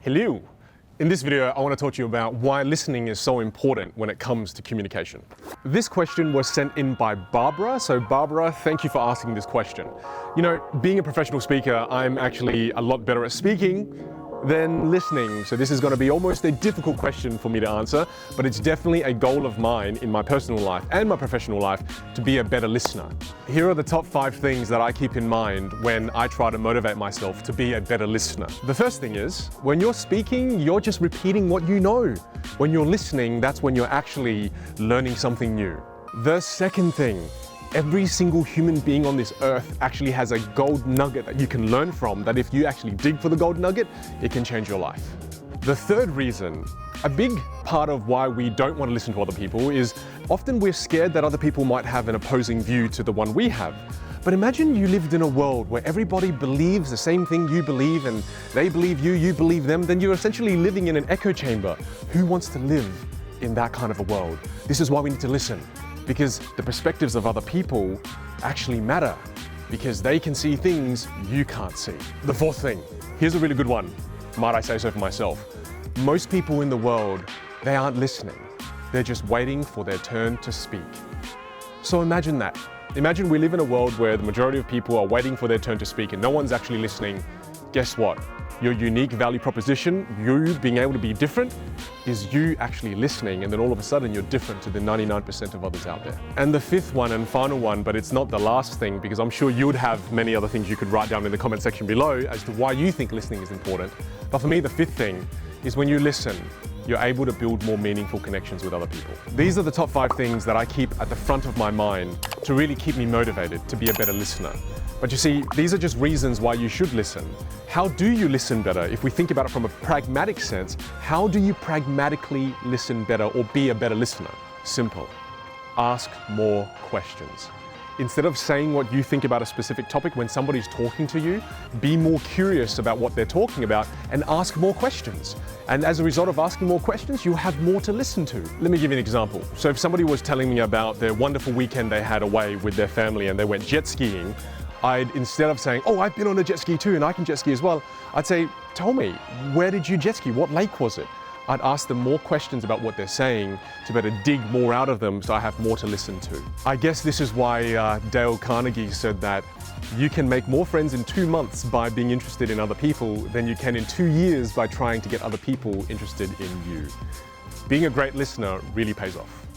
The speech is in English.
Hello! In this video, I want to talk to you about why listening is so important when it comes to communication. This question was sent in by Barbara. So Barbara, thank you for asking this question. You know, being a professional speaker, I'm actually a lot better at speaking than listening. So this is going to be almost a difficult question for me to answer, but it's definitely a goal of mine in my personal life and my professional life to be a better listener. Here are the top 5 things that I keep in mind when I try to motivate myself to be a better listener. The first thing is, when you're speaking, you're just repeating what you know. When you're listening, that's when you're actually learning something new. The second thing, every single human being on this earth actually has a gold nugget that you can learn from, that if you actually dig for the gold nugget, it can change your life. The third reason, a big part of why we don't want to listen to other people is often we're scared that other people might have an opposing view to the one we have. But imagine you lived in a world where everybody believes the same thing you believe and they believe you, you believe them, then you're essentially living in an echo chamber. Who wants to live in that kind of a world? This is why we need to listen. Because the perspectives of other people actually matter, because they can see things you can't see. The fourth thing, here's a really good one, might I say so for myself. Most people in the world, they aren't listening. They're just waiting for their turn to speak. So imagine that. Imagine we live in a world where the majority of people are waiting for their turn to speak and no one's actually listening. Guess what? Your unique value proposition, you being able to be different, is you actually listening, and then all of a sudden you're different to the 99% of others out there. And the fifth one and final one, but it's not the last thing, because I'm sure you would have many other things you could write down in the comment section below as to why you think listening is important. But for me, the fifth thing is when you listen, you're able to build more meaningful connections with other people. These are the top 5 things that I keep at the front of my mind to really keep me motivated to be a better listener. But you see, these are just reasons why you should listen. How do you listen better? If we think about it from a pragmatic sense, how do you pragmatically listen better or be a better listener? Simple. Ask more questions. Instead of saying what you think about a specific topic when somebody's talking to you, be more curious about what they're talking about and ask more questions. And as a result of asking more questions, you'll have more to listen to. Let me give you an example. So if somebody was telling me about their wonderful weekend they had away with their family and they went jet skiing, I'd, instead of saying, oh, I've been on a jet ski too and I can jet ski as well, I'd say, tell me, where did you jet ski? What lake was it? I'd ask them more questions about what they're saying to better dig more out of them so I have more to listen to. I guess this is why Dale Carnegie said that you can make more friends in 2 months by being interested in other people than you can in 2 years by trying to get other people interested in you. Being a great listener really pays off.